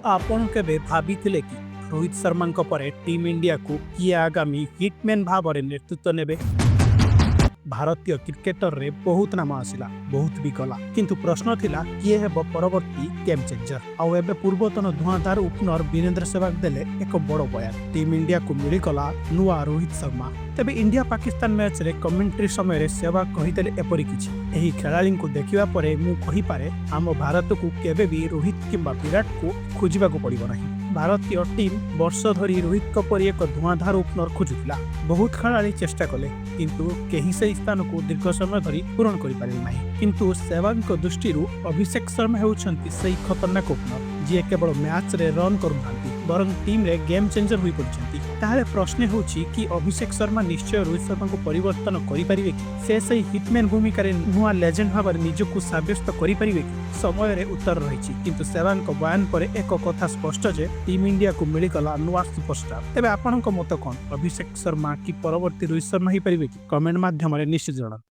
ଆପଣ କେବେ ଭାବିଥିଲେ କି ରୋହିତ ଶର୍ମାଙ୍କ ପରେ ଟିମ୍ ଇଣ୍ଡିଆକୁ କିଏ ଆଗାମୀ ହିଟମ୍ୟାନ୍ ଭାବରେ ନେତୃତ୍ୱ ନେବେ? ଭାରତୀୟ କ୍ରିକେଟରରେ ବହୁତ ନାମ ଆସିଲା, ବହୁତ ବି ଗଲା, କିନ୍ତୁ ପ୍ରଶ୍ନ ଥିଲା କିଏ ହେବ ପରବର୍ତ୍ତୀ ଗେମ୍ ଚେଞ୍ଜର। ଆଉ ଏବେ ପୂର୍ବତନ ଧୂଆଁଧାର ଓପନର ବୀରେନ୍ଦ୍ର ସେହବାଗ ଦେଲେ ଏକ ବଡ଼ ବୟାନ। ଟିମ୍ ଇଣ୍ଡିଆକୁ ମିଳିଗଲା ନୂଆ ରୋହିତ ଶର୍ମା। ତେବେ ଇଣ୍ଡିଆ ପାକିସ୍ତାନ ମ୍ୟାଚ୍ରେ କମେଣ୍ଟ୍ରି ସମୟରେ ସେହବାଗ କହିଥିଲେ ଏପରି କିଛି, ଏହି ଖେଳାଳିଙ୍କୁ ଦେଖିବା ପରେ ମୁଁ କହିପାରେ ଆମ ଭାରତକୁ କେବେ ବି ରୋହିତ କିମ୍ବା ବିରାଟକୁ ଖୋଜିବାକୁ ପଡ଼ିବ ନାହିଁ। ଭାରତୀୟ ଟିମ୍ ବର୍ଷ ଧରି ରୋହିତଙ୍କ ପରି ଏକ ଧୂଆଁଧାର ଓପନର ଖୋଜୁଥିଲା। ବହୁତ ଖେଳାଳି ଚେଷ୍ଟା କଲେ, କିନ୍ତୁ କେହି ସେହି ସ୍ଥାନକୁ ଦୀର୍ଘ ସମୟ ଧରି ପୂରଣ କରିପାରିଲେ ନାହିଁ। କିନ୍ତୁ ସେହବାଗଙ୍କ ଦୃଷ୍ଟିରୁ ଅଭିଷେକ ଶର୍ମା ହେଉଛନ୍ତି ସେହି ଖତରନାକ ଓପନର, ଯିଏ କେବଳ ମ୍ୟାଚ୍ରେ ରନ୍ କରୁନାହାନ୍ତି, ବରଂ ଟିମ୍ରେ ଗେମ୍ ଚେଞ୍ଜର ହୋଇପଡ଼ିଛନ୍ତି। ତାହେଲେ ପ୍ରଶ୍ନ ହେଉଛି କି ଅଭିଷେକ ଶର୍ମା ନିଶ୍ଚୟ ରୋହିତ ଶର୍ମାଙ୍କୁ ପରିବର୍ତ୍ତନ କରିପାରିବେ କି? ସେ ସେହି ହିଟମ୍ୟାନ୍ ଭୂମିକାରେ ନୂଆ ଲେଜେଣ୍ଡ ଭାବରେ ନିଜକୁ ସାବ୍ୟସ୍ତ କରିପାରିବେ କି? ସମୟରେ ଉତ୍ତର ରହିଛି, କିନ୍ତୁ ସେହବାଗଙ୍କ ବୟାନ ପରେ ଏକ କଥା ସ୍ପଷ୍ଟ ଯେ ଟିମ୍ ଇଣ୍ଡିଆକୁ ମିଳିଗଲା ନୂଆ ସୁପରଷ୍ଟାର। ତେବେ ଆପଣଙ୍କ ମତ କ'ଣ? ଅଭିଷେକ ଶର୍ମା କି ପରବର୍ତ୍ତୀ ରୋହିତ ଶର୍ମା ହୋଇପାରିବେ କି? କମେଣ୍ଟ ମାଧ୍ୟମରେ ନିଶ୍ଚିତ ଜଣାନ୍ତୁ।